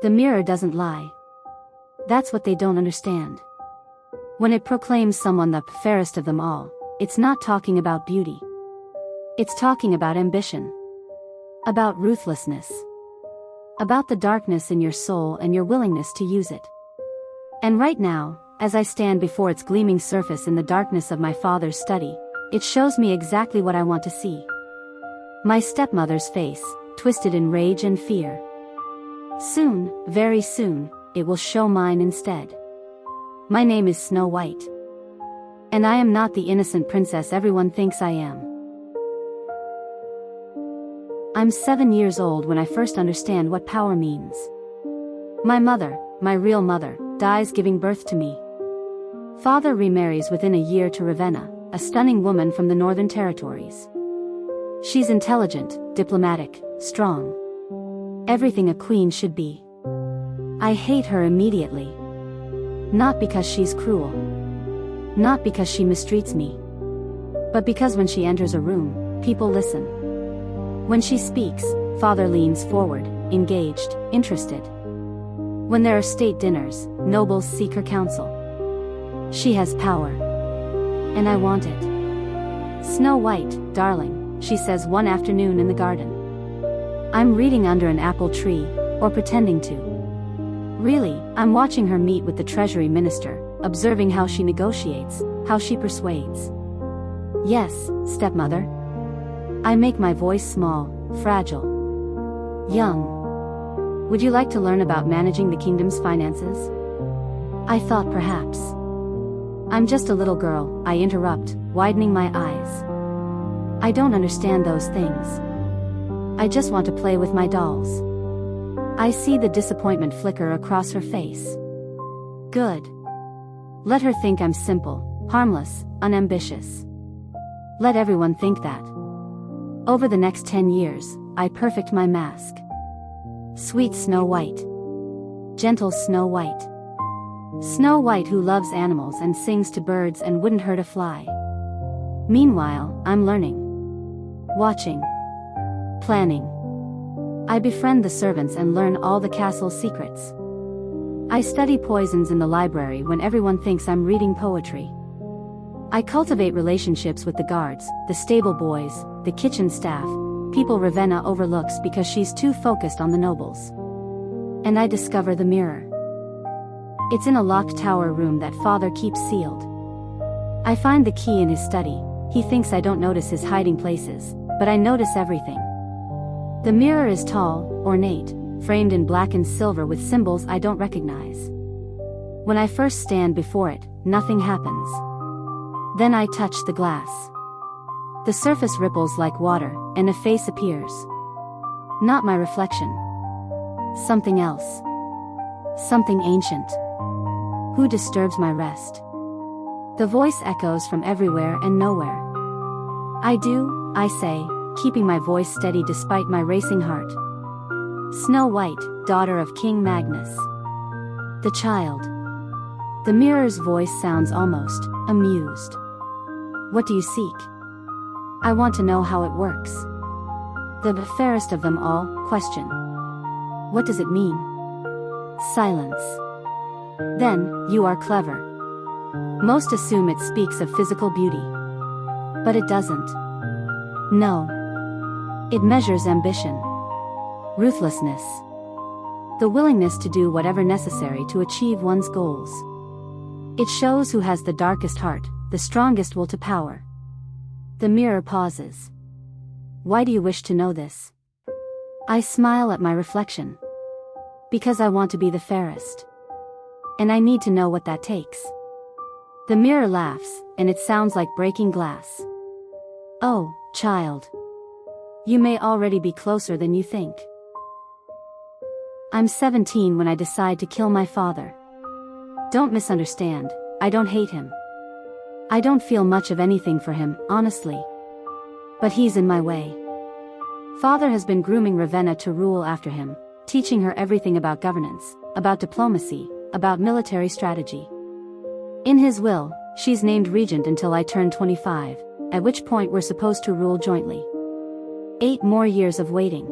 The mirror doesn't lie. That's what they don't understand. When it proclaims someone the fairest of them all, it's not talking about beauty. It's talking about ambition. About ruthlessness. About the darkness in your soul and your willingness to use it. And right now, as I stand before its gleaming surface in the darkness of my father's study, it shows me exactly what I want to see. My stepmother's face, twisted in rage and fear. Soon, very soon, it will show mine instead. My name is Snow White. And I am not the innocent princess everyone thinks I am. I'm 7 years old when I first understand what power means. My mother, my real mother, dies giving birth to me. Father remarries within a year to Ravenna, a stunning woman from the Northern Territories. She's intelligent, diplomatic, strong. Everything a queen should be. I hate her immediately. Not because she's cruel. Not because she mistreats me. But because when she enters a room, people listen. When she speaks, father leans forward, engaged, interested. When there are state dinners, nobles seek her counsel. She has power. And I want it. Snow White, darling, she says one afternoon in the garden. I'm reading under an apple tree, or pretending to. Really, I'm watching her meet with the treasury minister, observing how she negotiates, how she persuades. Yes, stepmother. I make my voice small, fragile. Young. Would you like to learn about managing the kingdom's finances? I thought perhaps. I'm just a little girl, I interrupt, widening my eyes. I don't understand those things. I just want to play with my dolls. I see the disappointment flicker across her face. Good. Let her think I'm simple, harmless, unambitious. Let everyone think that. Over the next 10 years, I perfect my mask. Sweet Snow White. Gentle Snow White. Snow White who loves animals and sings to birds and wouldn't hurt a fly. Meanwhile, I'm learning. Watching. Planning. I befriend the servants and learn all the castle's secrets. I study poisons in the library when everyone thinks I'm reading poetry. I cultivate relationships with the guards, the stable boys, the kitchen staff, people Ravenna overlooks because she's too focused on the nobles. And I discover the mirror. It's in a locked tower room that father keeps sealed. I find the key in his study. He thinks I don't notice his hiding places, but I notice everything. The mirror is tall, ornate, framed in black and silver with symbols I don't recognize. When I first stand before it, nothing happens. Then I touch the glass. The surface ripples like water, and a face appears. Not my reflection. Something else. Something ancient. Who disturbs my rest? The voice echoes from everywhere and nowhere. I do, I say, keeping my voice steady despite my racing heart. Snow White, daughter of King Magnus. The child. The mirror's voice sounds almost amused. What do you seek? I want to know how it works. The fairest of them all, question. What does it mean? Silence. Then, you are clever. Most assume it speaks of physical beauty. But it doesn't. No. It measures ambition. Ruthlessness. The willingness to do whatever necessary to achieve one's goals. It shows who has the darkest heart, the strongest will to power. The mirror pauses. Why do you wish to know this? I smile at my reflection. Because I want to be the fairest. And I need to know what that takes. The mirror laughs, and it sounds like breaking glass. Oh, child. You may already be closer than you think. I'm 17 when I decide to kill my father. Don't misunderstand, I don't hate him. I don't feel much of anything for him, honestly. But he's in my way. Father has been grooming Ravenna to rule after him, teaching her everything about governance, about diplomacy, about military strategy. In his will, she's named regent until I turn 25, at which point we're supposed to rule jointly. 8 more years of waiting.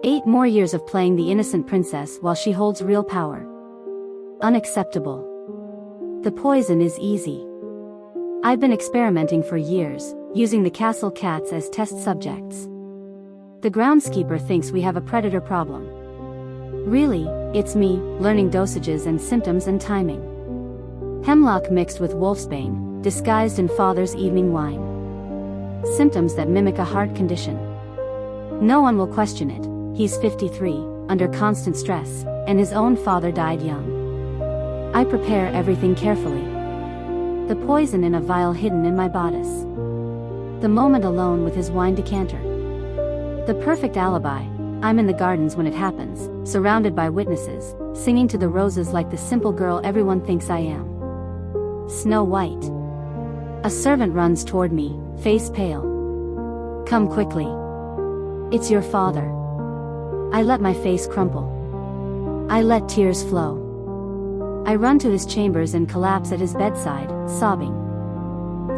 8 more years of playing the innocent princess while she holds real power. Unacceptable. The poison is easy. I've been experimenting for years, using the castle cats as test subjects. The groundskeeper thinks we have a predator problem. Really, it's me, learning dosages and symptoms and timing. Hemlock mixed with wolfsbane, disguised in father's evening wine. Symptoms that mimic a heart condition. No one will question it. He's 53, under constant stress, and his own father died young. I prepare everything carefully. The poison in a vial hidden in my bodice. The moment alone with his wine decanter. The perfect alibi. I'm in the gardens when it happens, surrounded by witnesses, singing to the roses like the simple girl everyone thinks I am. Snow White. A servant runs toward me, face pale. Come quickly. It's your father. I let my face crumple. I let tears flow. I run to his chambers and collapse at his bedside, sobbing.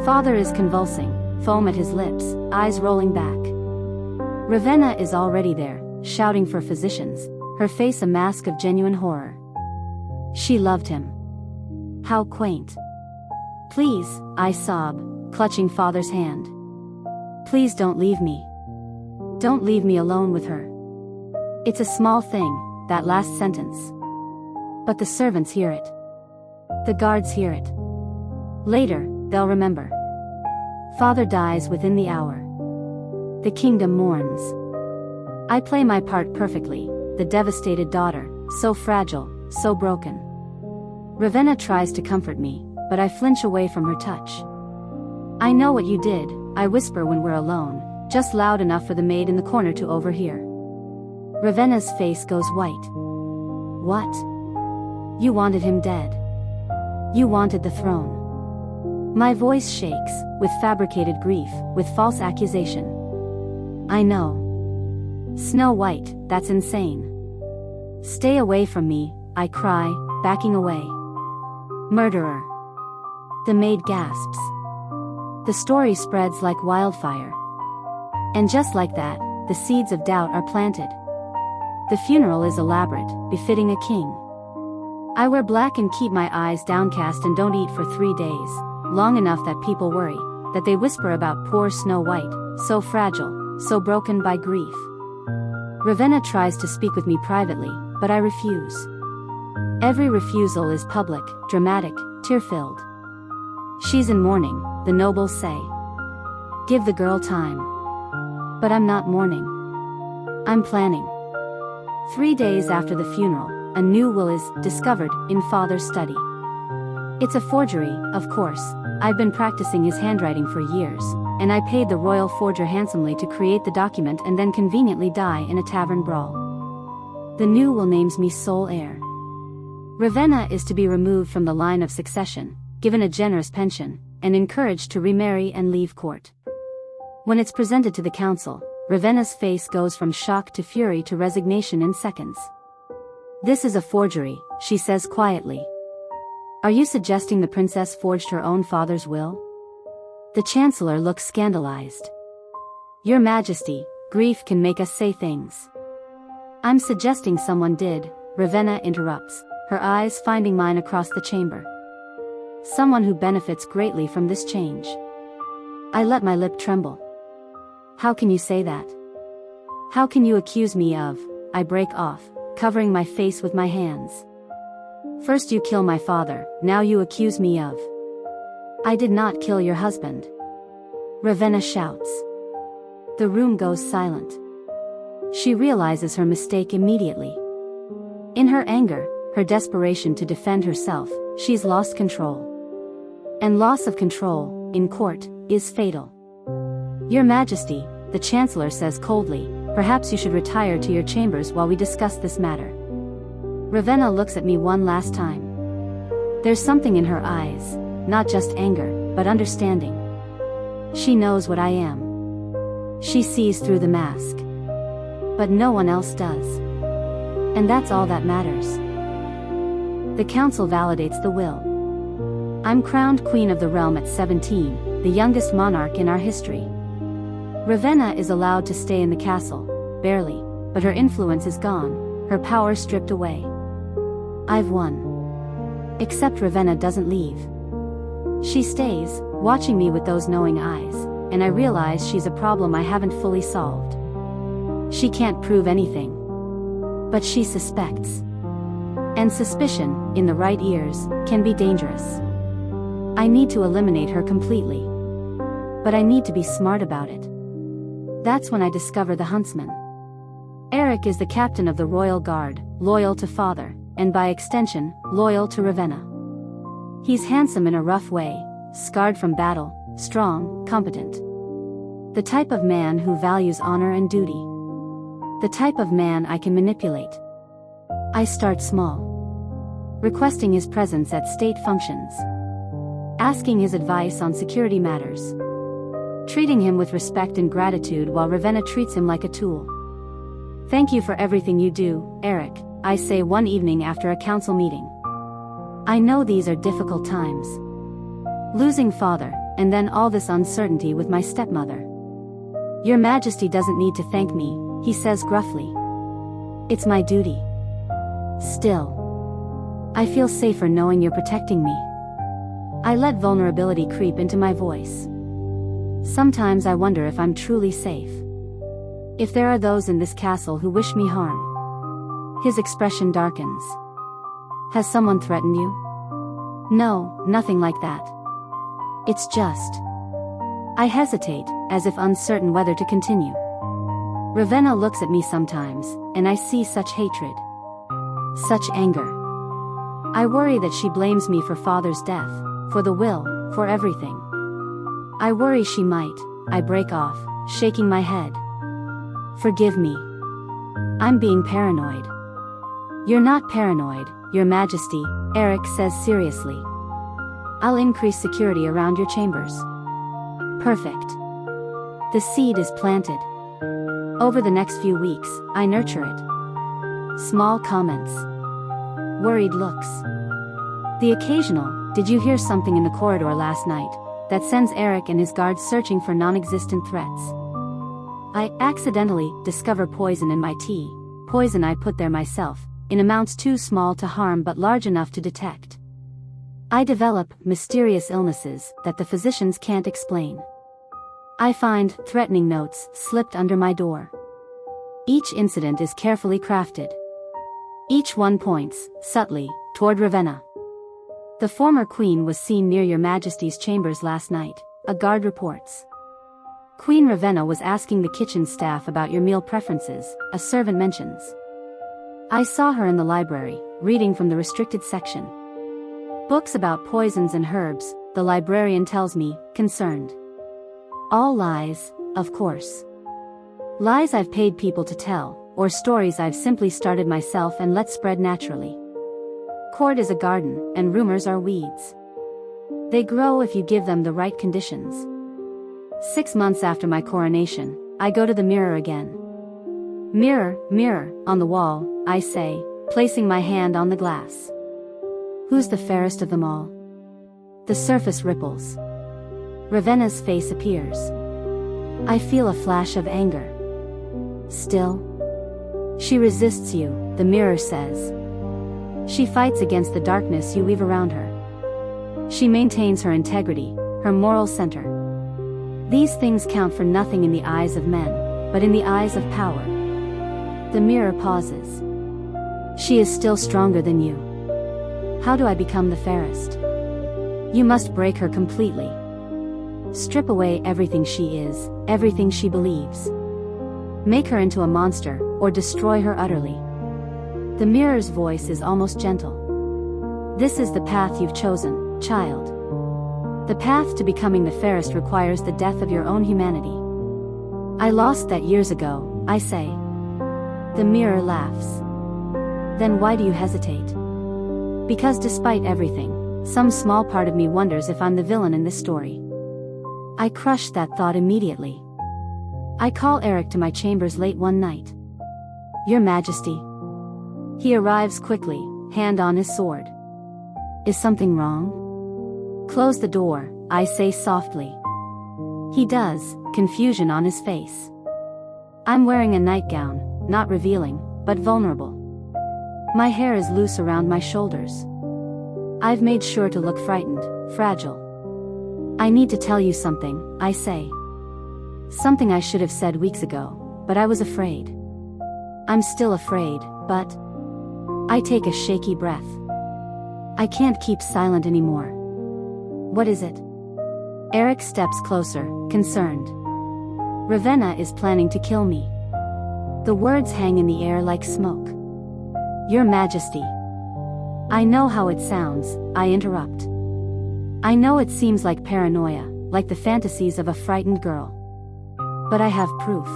Father is convulsing, foam at his lips, eyes rolling back. Ravenna is already there, shouting for physicians, her face a mask of genuine horror. She loved him. How quaint. Please, I sob, clutching father's hand. Please don't leave me. Don't leave me alone with her. It's a small thing, that last sentence. But the servants hear it. The guards hear it. Later, they'll remember. Father dies within the hour. The kingdom mourns. I play my part perfectly, the devastated daughter, so fragile, so broken. Ravenna tries to comfort me, but I flinch away from her touch. I know what you did, I whisper when we're alone, just loud enough for the maid in the corner to overhear. Ravenna's face goes white. What? You wanted him dead. You wanted the throne. My voice shakes, with fabricated grief, with false accusation. I know. Snow White, that's insane. Stay away from me, I cry, backing away. Murderer. The maid gasps. The story spreads like wildfire. And just like that, the seeds of doubt are planted. The funeral is elaborate, befitting a king. I wear black and keep my eyes downcast and don't eat for 3 days, long enough that people worry, that they whisper about poor Snow White, so fragile, so broken by grief. Ravenna tries to speak with me privately, but I refuse. Every refusal is public, dramatic, tear-filled. She's in mourning, the nobles say. Give the girl time. But I'm not mourning. I'm planning. 3 days after the funeral, a new will is discovered in father's study. It's a forgery, of course. I've been practicing his handwriting for years, and I paid the royal forger handsomely to create the document and then conveniently die in a tavern brawl. The new will names me sole heir. Ravenna is to be removed from the line of succession, given a generous pension, and encouraged to remarry and leave court. When it's presented to the council, Ravenna's face goes from shock to fury to resignation in seconds. This is a forgery, she says quietly. Are you suggesting the princess forged her own father's will? The chancellor looks scandalized. Your Majesty, grief can make us say things. I'm suggesting someone did, Ravenna interrupts, her eyes finding mine across the chamber. Someone who benefits greatly from this change. I let my lip tremble. How can you say that? How can you accuse me of? I break off, covering my face with my hands. First you kill my father, now you accuse me of. I did not kill your husband. Ravenna shouts. The room goes silent. She realizes her mistake immediately. In her anger, her desperation to defend herself, she's lost control. And loss of control, in court, is fatal. Your Majesty, the Chancellor says coldly, perhaps you should retire to your chambers while we discuss this matter. Ravenna looks at me one last time. There's something in her eyes, not just anger, but understanding. She knows what I am. She sees through the mask. But no one else does. And that's all that matters. The council validates the will. I'm crowned Queen of the Realm at 17, the youngest monarch in our history. Ravenna is allowed to stay in the castle, barely. but her influence is gone, her power stripped away. I've won. Except Ravenna doesn't leave. She stays, watching me with those knowing eyes, and I realize she's a problem I haven't fully solved. She can't prove anything. But she suspects. And suspicion, in the right ears, can be dangerous. I need to eliminate her completely. But I need to be smart about it. That's when I discover the huntsman. Eric is the captain of the royal guard, loyal to father, and by extension, loyal to Ravenna. He's handsome in a rough way, scarred from battle, strong, competent. The type of man who values honor and duty. The type of man I can manipulate. I start small. Requesting his presence at state functions. Asking his advice on security matters. Treating him with respect and gratitude while Ravenna treats him like a tool. "Thank you for everything you do, Eric," I say one evening after a council meeting. I know these are difficult times. Losing father, and then all this uncertainty with my stepmother. "Your Majesty doesn't need to thank me," he says gruffly. "It's my duty." Still. I feel safer knowing you're protecting me. I let vulnerability creep into my voice. Sometimes I wonder if I'm truly safe. If there are those in this castle who wish me harm. His expression darkens. "Has someone threatened you?" "No, nothing like that. It's just..." I hesitate, as if uncertain whether to continue. Ravenna looks at me sometimes, and I see such hatred. Such anger. I worry that she blames me for father's death, for the will, for everything. I worry she might. I break off, shaking my head. "Forgive me. I'm being paranoid." "You're not paranoid, Your Majesty," Eric says seriously. "I'll increase security around your chambers." Perfect. The seed is planted. Over the next few weeks, I nurture it. Small comments. Worried looks. The occasional, "Did you hear something in the corridor last night?" that sends Eric and his guards searching for non-existent threats. I accidentally discover poison in my tea, poison I put there myself, in amounts too small to harm but large enough to detect. I develop mysterious illnesses that the physicians can't explain. I find threatening notes slipped under my door. Each incident is carefully crafted. Each one points, subtly, toward Ravenna. "The former queen was seen near Your Majesty's chambers last night," a guard reports. "Queen Ravenna was asking the kitchen staff about your meal preferences," a servant mentions. "I saw her in the library, reading from the restricted section. Books about poisons and herbs," the librarian tells me, concerned. All lies, of course. Lies I've paid people to tell, or stories I've simply started myself and let spread naturally. Court is a garden, and rumors are weeds. They grow if you give them the right conditions. 6 months after my coronation, I go to the mirror again. "Mirror, mirror, on the wall," I say, placing my hand on the glass. "Who's the fairest of them all?" The surface ripples. Ravenna's face appears. I feel a flash of anger. "Still?" "She resists you," the mirror says. "She fights against the darkness you weave around her. She maintains her integrity, her moral center. These things count for nothing in the eyes of men, but in the eyes of power." The mirror pauses. "She is still stronger than you. How do I become the fairest?" "You must break her completely. Strip away everything she is, everything she believes. Make her into a monster, or destroy her utterly." The mirror's voice is almost gentle. "This is the path you've chosen, child. The path to becoming the fairest requires the death of your own humanity." "I lost that years ago," I say. The mirror laughs. "Then why do you hesitate?" "Because despite everything, some small part of me wonders if I'm the villain in this story." I crush that thought immediately. I call Eric to my chambers late one night. "Your Majesty." He arrives quickly, hand on his sword. "Is something wrong?" "Close the door," I say softly. He does, confusion on his face. I'm wearing a nightgown, not revealing, but vulnerable. My hair is loose around my shoulders. I've made sure to look frightened, fragile. I need to tell you something, I say. Something I should have said weeks ago, but I was afraid. I'm still afraid, but I take a shaky breath. I can't keep silent anymore. What is it? Eric steps closer, concerned. Ravenna is planning to kill me. The words hang in the air like smoke. Your Majesty. I know how it sounds, I interrupt. I know it seems like paranoia, like the fantasies of a frightened girl. But I have proof.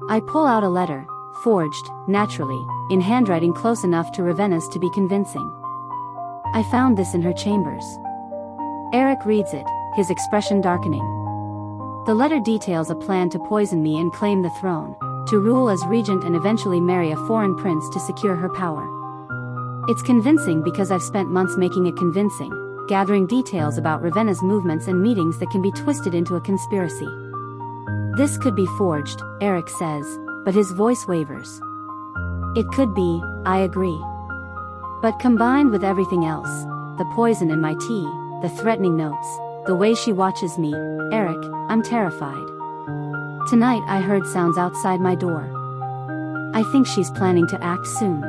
I pull out a letter, forged, naturally, in handwriting close enough to Ravenna's to be convincing. I found this in her chambers. Eric reads it, his expression darkening. The letter details a plan to poison me and claim the throne, to rule as regent and eventually marry a foreign prince to secure her power. It's convincing because I've spent months making it convincing, gathering details about Ravenna's movements and meetings that can be twisted into a conspiracy. This could be forged, Eric says, but his voice wavers. It could be, I agree. But combined with everything else, the poison in my tea, the threatening notes, the way she watches me, Eric, I'm terrified. Tonight I heard sounds outside my door. I think she's planning to act soon.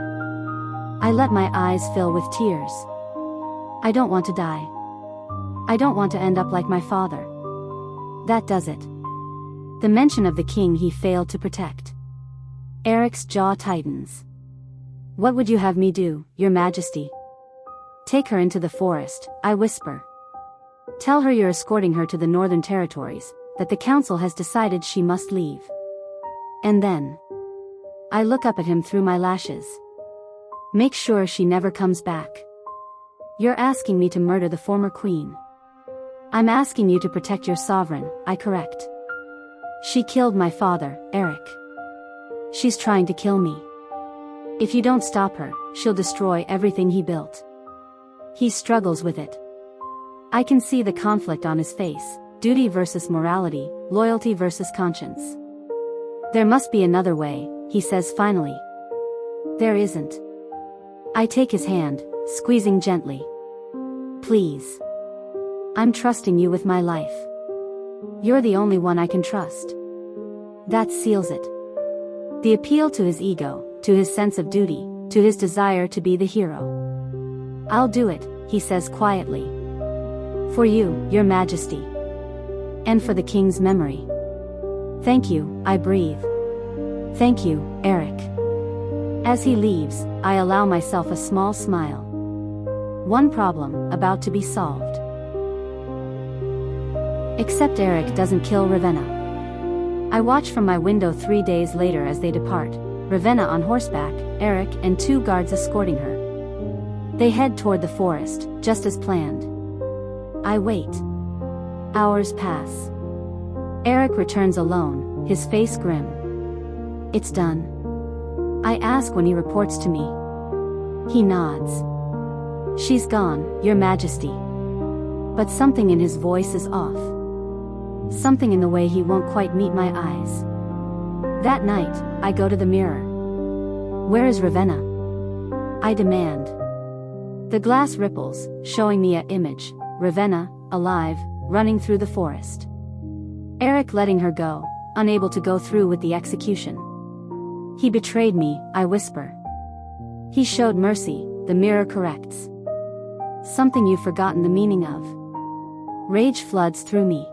I let my eyes fill with tears. I don't want to die. I don't want to end up like my father. That does it. The mention of the king he failed to protect. Eric's jaw tightens. What would you have me do, Your Majesty? Take her into the forest, I whisper. Tell her you're escorting her to the Northern Territories, that the council has decided she must leave. And then I look up at him through my lashes. Make sure she never comes back. You're asking me to murder the former queen. I'm asking you to protect your sovereign, I correct. She killed my father, Eric. She's trying to kill me. If you don't stop her, she'll destroy everything he built. He struggles with it. I can see the conflict on his face, duty versus morality, loyalty versus conscience. There must be another way, he says finally. There isn't. I take his hand, squeezing gently. Please. I'm trusting you with my life. You're the only one I can trust. That seals it. The appeal to his ego, to his sense of duty, to his desire to be the hero. I'll do it, he says quietly. For you, Your Majesty. And for the king's memory. Thank you, I breathe. Thank you, Eric. As he leaves, I allow myself a small smile. One problem, about to be solved. Except Eric doesn't kill Ravenna. I watch from my window 3 days later as they depart, Ravenna on horseback, Eric and 2 guards escorting her. They head toward the forest, just as planned. I wait. Hours pass. Eric returns alone, his face grim. It's done. I ask when he reports to me. He nods. She's gone, Your Majesty. But something in his voice is off. Something in the way he won't quite meet my eyes. That night, I go to the mirror. Where is Ravenna? I demand. The glass ripples, showing me an image, Ravenna, alive, running through the forest. Eric letting her go, unable to go through with the execution. He betrayed me, I whisper. He showed mercy, the mirror corrects. Something you've forgotten the meaning of. Rage floods through me.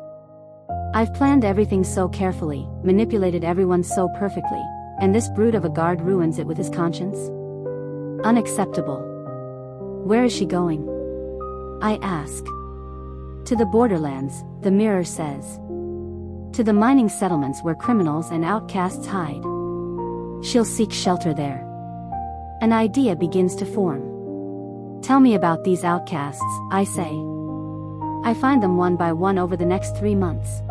I've planned everything so carefully, manipulated everyone so perfectly, and this brute of a guard ruins it with his conscience? Unacceptable. Where is she going? I ask. To the borderlands, the mirror says. To the mining settlements where criminals and outcasts hide. She'll seek shelter there. An idea begins to form. Tell me about these outcasts, I say. I find them one by one over the next 3 months.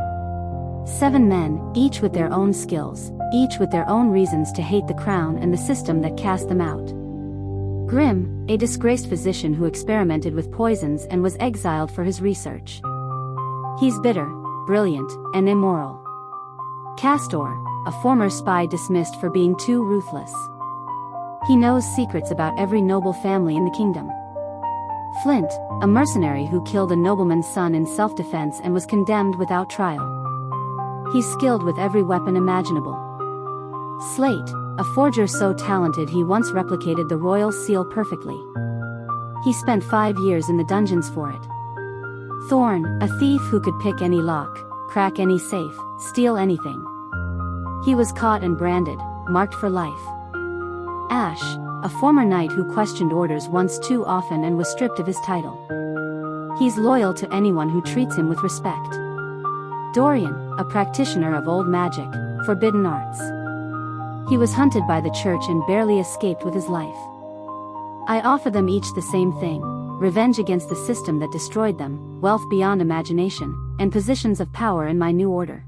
7 men, each with their own skills, each with their own reasons to hate the crown and the system that cast them out. Grimm, a disgraced physician who experimented with poisons and was exiled for his research. He's bitter, brilliant, and immoral. Castor, a former spy dismissed for being too ruthless. He knows secrets about every noble family in the kingdom. Flint, a mercenary who killed a nobleman's son in self-defense and was condemned without trial. He's skilled with every weapon imaginable. Slate, a forger so talented he once replicated the royal seal perfectly. He spent 5 years in the dungeons for it. Thorn, a thief who could pick any lock, crack any safe, steal anything. He was caught and branded, marked for life. Ash, a former knight who questioned orders once too often and was stripped of his title. He's loyal to anyone who treats him with respect. Dorian, a practitioner of old magic, forbidden arts. He was hunted by the church and barely escaped with his life. I offer them each the same thing: revenge against the system that destroyed them, wealth beyond imagination, and positions of power in my new order.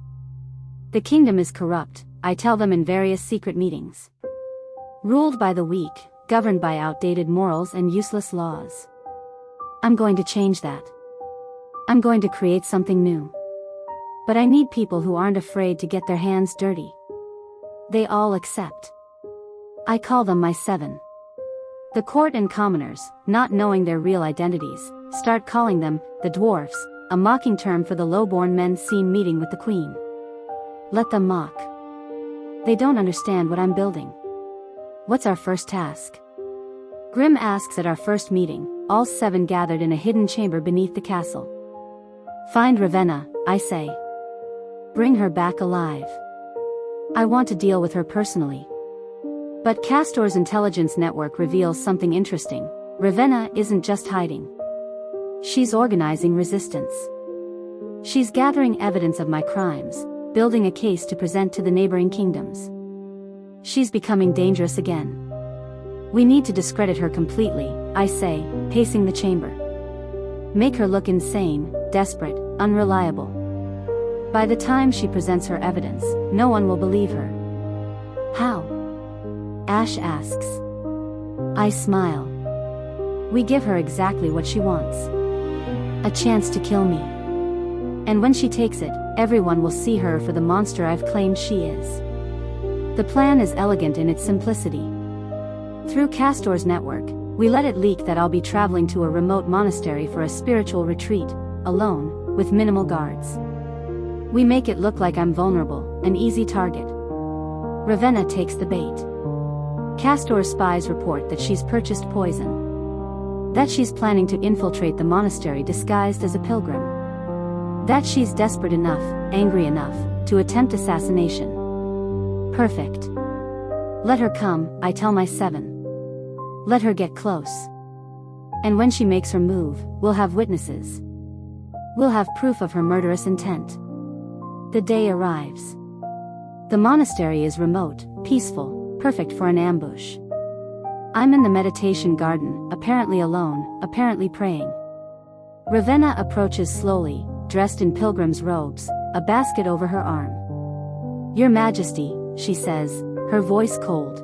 The kingdom is corrupt, I tell them in various secret meetings. Ruled by the weak, governed by outdated morals and useless laws. I'm going to change that. I'm going to create something new. But I need people who aren't afraid to get their hands dirty. They all accept. I call them my 7. The court and commoners, not knowing their real identities, start calling them the dwarfs, a mocking term for the low-born men seen meeting with the queen. Let them mock. They don't understand what I'm building. What's our first task? Grimm asks at our first meeting, all 7 gathered in a hidden chamber beneath the castle. Find Ravenna, I say. Bring her back alive. I want to deal with her personally. But Castor's intelligence network reveals something interesting. Ravenna isn't just hiding. She's organizing resistance. She's gathering evidence of my crimes, building a case to present to the neighboring kingdoms. She's becoming dangerous again. We need to discredit her completely, I say, pacing the chamber. Make her look insane, desperate, unreliable. By the time she presents her evidence, no one will believe her. How? Ash asks. I smile. We give her exactly what she wants. A chance to kill me. And when she takes it, everyone will see her for the monster I've claimed she is. The plan is elegant in its simplicity. Through Castor's network, we let it leak that I'll be traveling to a remote monastery for a spiritual retreat, alone, with minimal guards. We make it look like I'm vulnerable, an easy target. Ravenna takes the bait. Castor's spies report that she's purchased poison. That she's planning to infiltrate the monastery disguised as a pilgrim. That she's desperate enough, angry enough, to attempt assassination. Perfect. Let her come, I tell my 7. Let her get close. And when she makes her move, we'll have witnesses. We'll have proof of her murderous intent. The day arrives. The monastery is remote, peaceful, perfect for an ambush. I'm in the meditation garden, apparently alone, apparently praying. Ravenna approaches slowly, dressed in pilgrim's robes, a basket over her arm. Your Majesty, she says, her voice cold.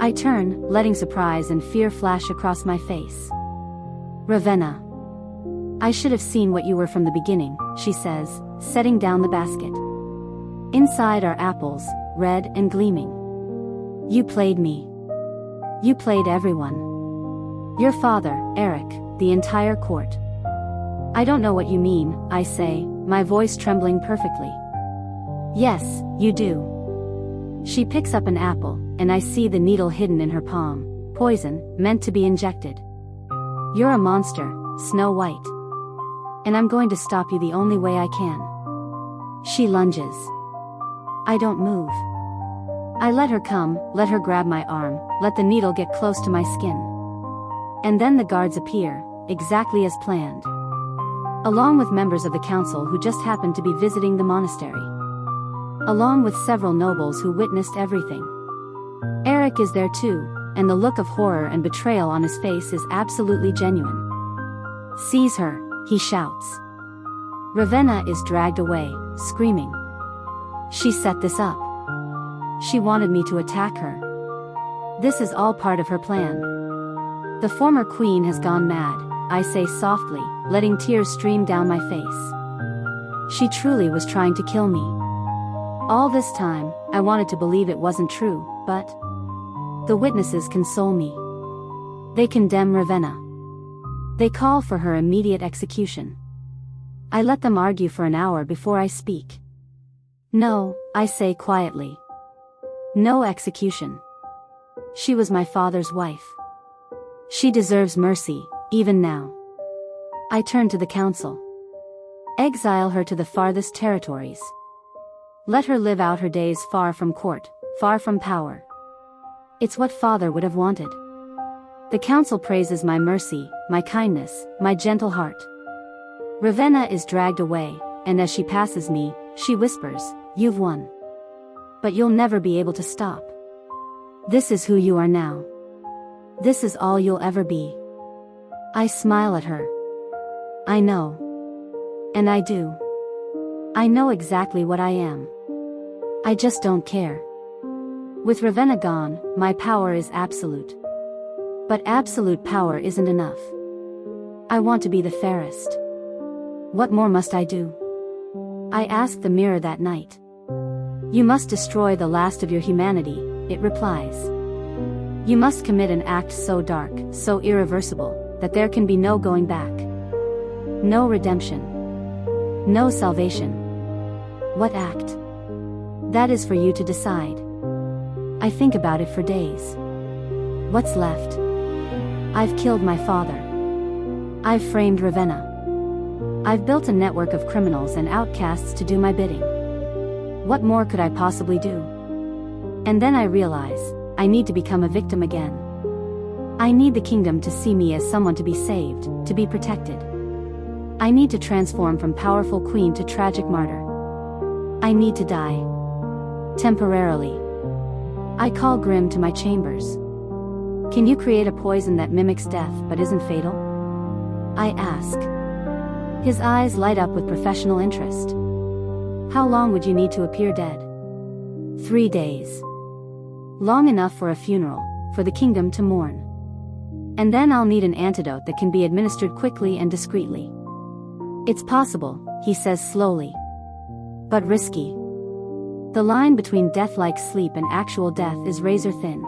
I turn, letting surprise and fear flash across my face. Ravenna. I should have seen what you were from the beginning, she says, setting down the basket. Inside are apples, red and gleaming. You played me. You played everyone. Your father, Eric, the entire court. I don't know what you mean, I say, my voice trembling perfectly. Yes, you do. She picks up an apple, and I see the needle hidden in her palm, poison, meant to be injected. You're a monster, Snow White. And I'm going to stop you the only way I can. She lunges. I don't move. I let her come, let her grab my arm, let the needle get close to my skin. And then the guards appear, exactly as planned. Along with members of the council who just happened to be visiting the monastery. Along with several nobles who witnessed everything. Eric is there too, and the look of horror and betrayal on his face is absolutely genuine. Seize her, he shouts. Ravenna is dragged away, screaming. She set this up. She wanted me to attack her. This is all part of her plan. The former queen has gone mad, I say softly, letting tears stream down my face. She truly was trying to kill me. All this time, I wanted to believe it wasn't true, but the witnesses console me. They condemn Ravenna. They call for her immediate execution. I let them argue for an hour before I speak. No, I say quietly. No execution. She was my father's wife. She deserves mercy, even now. I turn to the council. Exile her to the farthest territories. Let her live out her days far from court, far from power. It's what father would have wanted. The council praises my mercy, my kindness, my gentle heart. Ravenna is dragged away, and as she passes me, she whispers, "You've won. But you'll never be able to stop. This is who you are now. This is all you'll ever be." I smile at her. I know. And I do. I know exactly what I am. I just don't care. With Ravenna gone, my power is absolute. But absolute power isn't enough. I want to be the fairest. What more must I do? I asked the mirror that night. You must destroy the last of your humanity, it replies. You must commit an act so dark, so irreversible, that there can be no going back. No redemption. No salvation. What act? That is for you to decide. I think about it for days. What's left? I've killed my father. I've framed Ravenna. I've built a network of criminals and outcasts to do my bidding. What more could I possibly do? And then I realize, I need to become a victim again. I need the kingdom to see me as someone to be saved, to be protected. I need to transform from powerful queen to tragic martyr. I need to die. Temporarily. I call Grimm to my chambers. Can you create a poison that mimics death but isn't fatal? I ask. His eyes light up with professional interest. How long would you need to appear dead? 3 days. Long enough for a funeral, for the kingdom to mourn. And then I'll need an antidote that can be administered quickly and discreetly. It's possible, he says slowly. But risky. The line between death-like sleep and actual death is razor thin.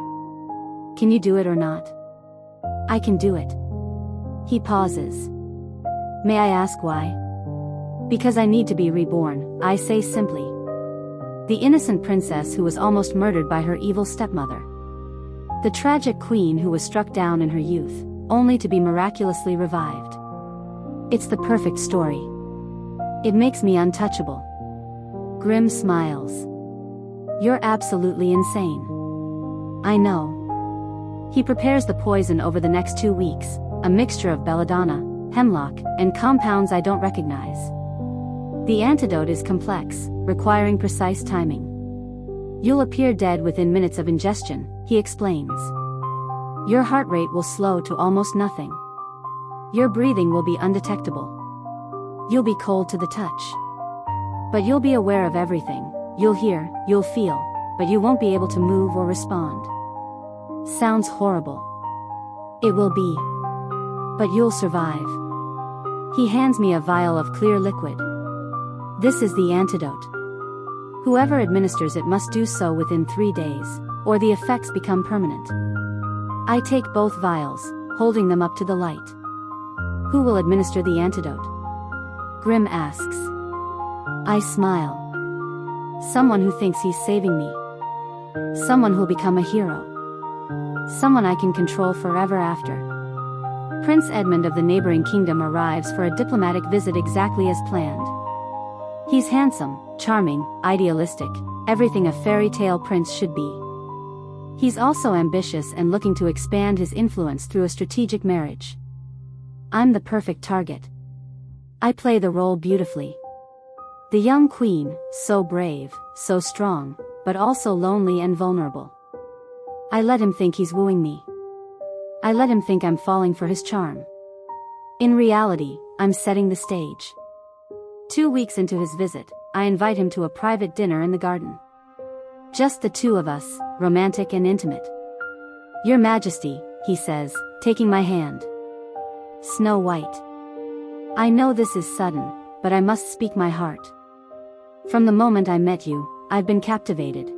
Can you do it or not? I can do it. He pauses. May I ask why? Because I need to be reborn, I say simply. The innocent princess who was almost murdered by her evil stepmother. The tragic queen who was struck down in her youth, only to be miraculously revived. It's the perfect story. It makes me untouchable. Grimm smiles. You're absolutely insane. I know. He prepares the poison over the next 2 weeks, a mixture of belladonna, hemlock, and compounds I don't recognize. The antidote is complex, requiring precise timing. You'll appear dead within minutes of ingestion, he explains. Your heart rate will slow to almost nothing. Your breathing will be undetectable. You'll be cold to the touch. But you'll be aware of everything, you'll hear, you'll feel, but you won't be able to move or respond. Sounds horrible. It will be. But you'll survive. He hands me a vial of clear liquid. This is the antidote. Whoever administers it must do so within 3 days, or the effects become permanent. I take both vials, holding them up to the light. Who will administer the antidote? Grimm asks. I smile. Someone who thinks he's saving me. Someone who'll become a hero. Someone I can control forever after. Prince Edmund of the neighboring kingdom arrives for a diplomatic visit exactly as planned. He's handsome, charming, idealistic, everything a fairy tale prince should be. He's also ambitious and looking to expand his influence through a strategic marriage. I'm the perfect target. I play the role beautifully. The young queen, so brave, so strong, but also lonely and vulnerable. I let him think he's wooing me. I let him think I'm falling for his charm. In reality, I'm setting the stage. 2 weeks into his visit, I invite him to a private dinner in the garden. Just the two of us, romantic and intimate. Your Majesty, he says, taking my hand. Snow White. I know this is sudden, but I must speak my heart. From the moment I met you, I've been captivated.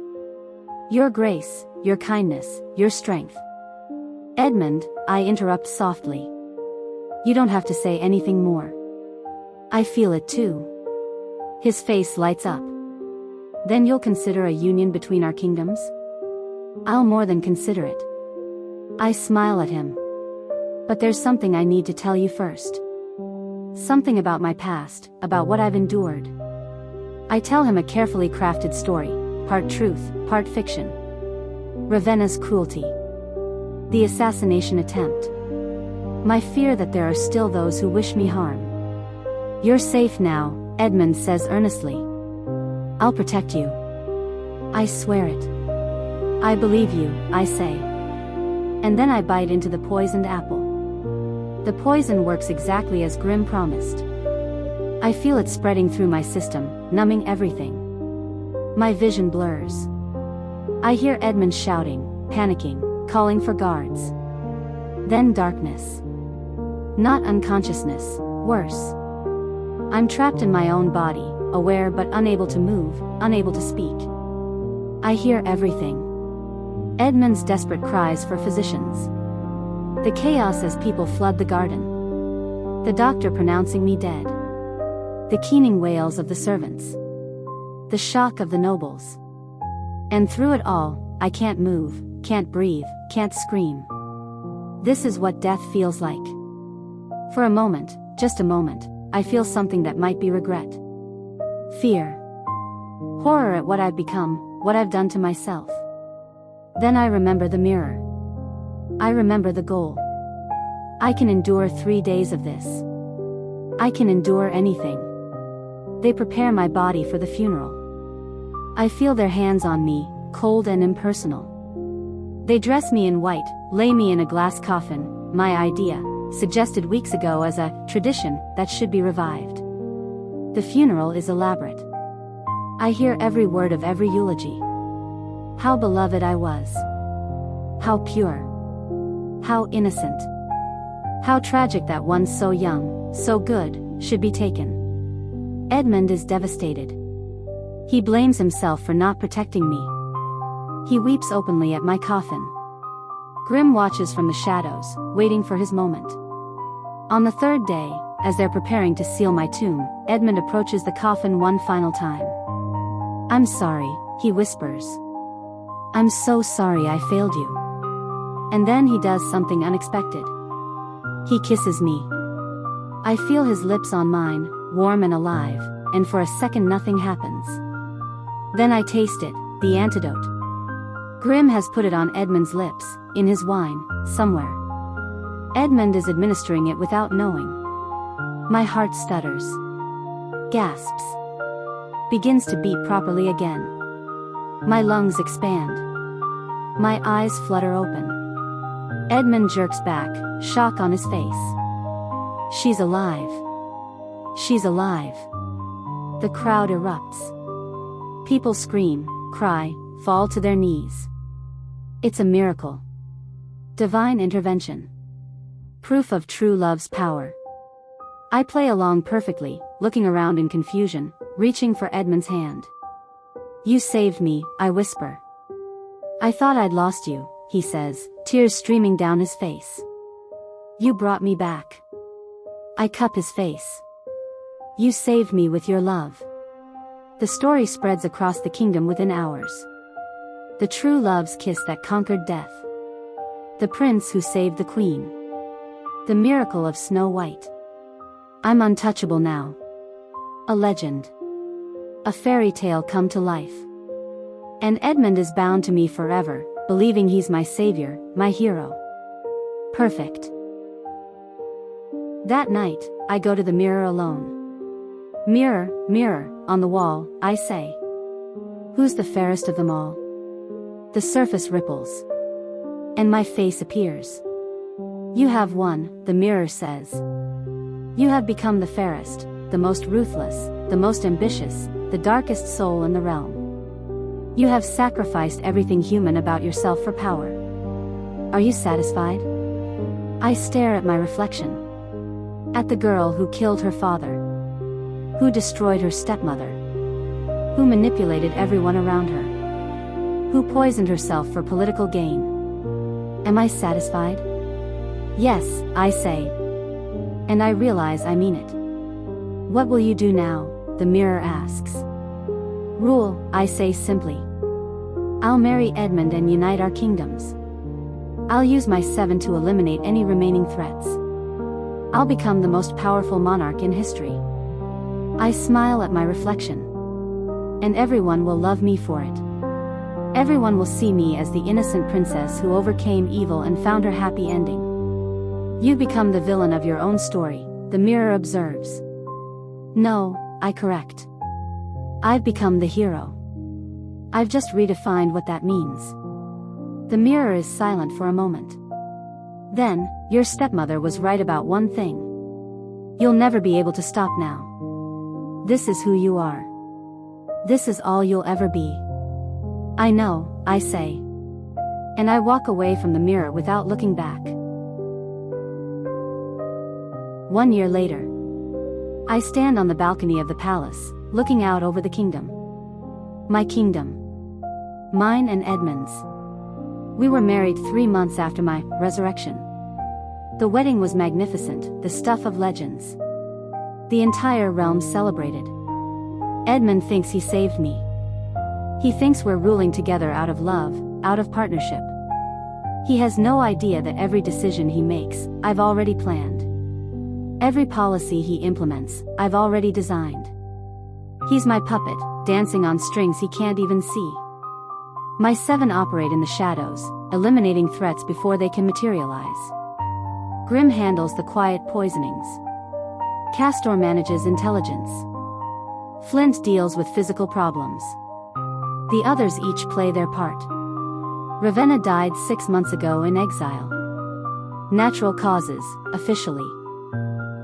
Your grace, your kindness, your strength. Edmund, I interrupt softly. You don't have to say anything more. I feel it too. His face lights up. Then you'll consider a union between our kingdoms? I'll more than consider it. I smile at him. But there's something I need to tell you first. Something about my past, about what I've endured. I tell him a carefully crafted story, part truth, part fiction. Ravenna's cruelty. The assassination attempt. My fear that there are still those who wish me harm. You're safe now, Edmund says earnestly. I'll protect you. I swear it. I believe you, I say. And then I bite into the poisoned apple. The poison works exactly as Grimm promised. I feel it spreading through my system, numbing everything. My vision blurs. I hear Edmund shouting, panicking, calling for guards. Then darkness. Not unconsciousness, worse. I'm trapped in my own body, aware but unable to move, unable to speak. I hear everything. Edmund's desperate cries for physicians. The chaos as people flood the garden. The doctor pronouncing me dead. The keening wails of the servants. The shock of the nobles. And through it all, I can't move, can't breathe, can't scream. This is what death feels like. For a moment, just a moment, I feel something that might be regret. Fear. Horror at what I've become, what I've done to myself. Then I remember the mirror. I remember the goal. I can endure 3 days of this. I can endure anything. They prepare my body for the funeral. I feel their hands on me, cold and impersonal. They dress me in white, lay me in a glass coffin, my idea, suggested weeks ago as a tradition that should be revived. The funeral is elaborate. I hear every word of every eulogy. How beloved I was. How pure. How innocent. How tragic that one so young, so good, should be taken. Edmund is devastated. He blames himself for not protecting me. He weeps openly at my coffin. Grimm watches from the shadows, waiting for his moment. On the third day, as they're preparing to seal my tomb, Edmund approaches the coffin one final time. I'm sorry, he whispers. I'm so sorry I failed you. And then he does something unexpected. He kisses me. I feel his lips on mine, warm and alive, and for a second nothing happens. Then I taste it, the antidote. Grimm has put it on Edmund's lips, in his wine, somewhere. Edmund is administering it without knowing. My heart stutters. Gasps. Begins to beat properly again. My lungs expand. My eyes flutter open. Edmund jerks back, shock on his face. She's alive. She's alive. The crowd erupts. People scream, cry, fall to their knees. It's a miracle. Divine intervention. Proof of true love's power. I play along perfectly, looking around in confusion, reaching for Edmund's hand. You saved me, I whisper. I thought I'd lost you, he says, tears streaming down his face. You brought me back. I cup his face. You saved me with your love. The story spreads across the kingdom within hours. The true love's kiss that conquered death. The prince who saved the queen. The miracle of Snow White. I'm untouchable now. A legend. A fairy tale come to life. And Edmund is bound to me forever, believing he's my savior, my hero. Perfect. That night, I go to the mirror alone. Mirror, mirror, on the wall, I say. Who's the fairest of them all? The surface ripples. And my face appears. You have won, the mirror says. You have become the fairest, the most ruthless, the most ambitious, the darkest soul in the realm. You have sacrificed everything human about yourself for power. Are you satisfied? I stare at my reflection. At the girl who killed her father. Who destroyed her stepmother. Who manipulated everyone around her. who poisoned herself for political gain. Am I satisfied? Yes, I say. And I realize I mean it. What will you do now? The mirror asks. Rule, I say simply. I'll marry Edmund and unite our kingdoms. I'll use my 7 to eliminate any remaining threats. I'll become the most powerful monarch in history. I smile at my reflection. And everyone will love me for it. Everyone will see me as the innocent princess who overcame evil and found her happy ending. You become the villain of your own story, the mirror observes. No, I correct. I've become the hero. I've just redefined what that means. The mirror is silent for a moment. Then, your stepmother was right about one thing. You'll never be able to stop now. This is who you are. This is all you'll ever be. I know, I say. And I walk away from the mirror without looking back. 1 year later. I stand on the balcony of the palace, looking out over the kingdom. My kingdom. Mine and Edmund's. We were married 3 months after my resurrection. The wedding was magnificent, the stuff of legends. The entire realm celebrated. Edmund thinks he saved me. He thinks we're ruling together out of love, out of partnership. He has no idea that every decision he makes, I've already planned. Every policy he implements, I've already designed. He's my puppet, dancing on strings he can't even see. My 7 operate in the shadows, eliminating threats before they can materialize. Grim handles the quiet poisonings. Castor manages intelligence. Flint deals with physical problems. The others each play their part. Ravenna died 6 months ago in exile. Natural causes, officially.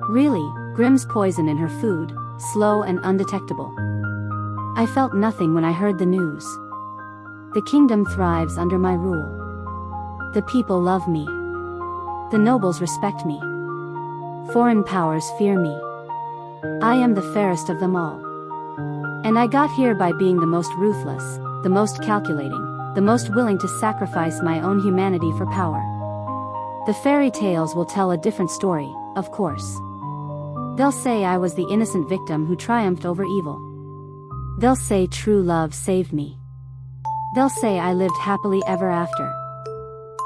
Really, Grimm's poison in her food, slow and undetectable. I felt nothing when I heard the news. The kingdom thrives under my rule. The people love me. The nobles respect me. Foreign powers fear me. I am the fairest of them all. And I got here by being the most ruthless, the most calculating, the most willing to sacrifice my own humanity for power. The fairy tales will tell a different story, of course. They'll say I was the innocent victim who triumphed over evil. They'll say true love saved me. They'll say I lived happily ever after.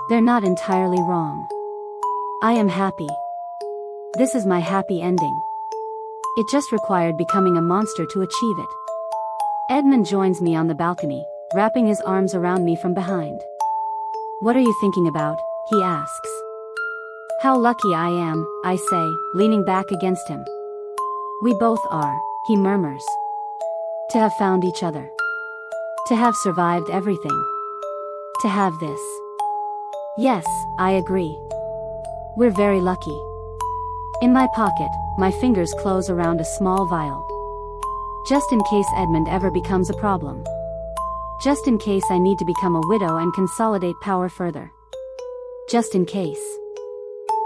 They're not entirely wrong. I am happy. This is my happy ending. It just required becoming a monster to achieve it. Edmund joins me on the balcony, wrapping his arms around me from behind. What are you thinking about? He asks. How lucky I am, I say, leaning back against him. We both are, he murmurs. To have found each other. To have survived everything. To have this. Yes, I agree. We're very lucky. In my pocket, my fingers close around a small vial. Just in case Edmund ever becomes a problem. Just in case I need to become a widow and consolidate power further. Just in case.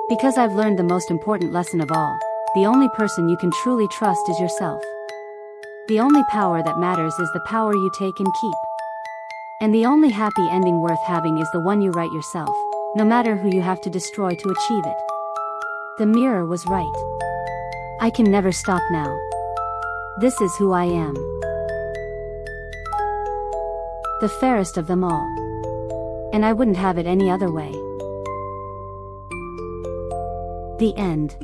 Because I've learned the most important lesson of all, the only person you can truly trust is yourself. The only power that matters is the power you take and keep. And the only happy ending worth having is the one you write yourself, no matter who you have to destroy to achieve it. The mirror was right. I can never stop now. This is who I am. The fairest of them all. And I wouldn't have it any other way. The end.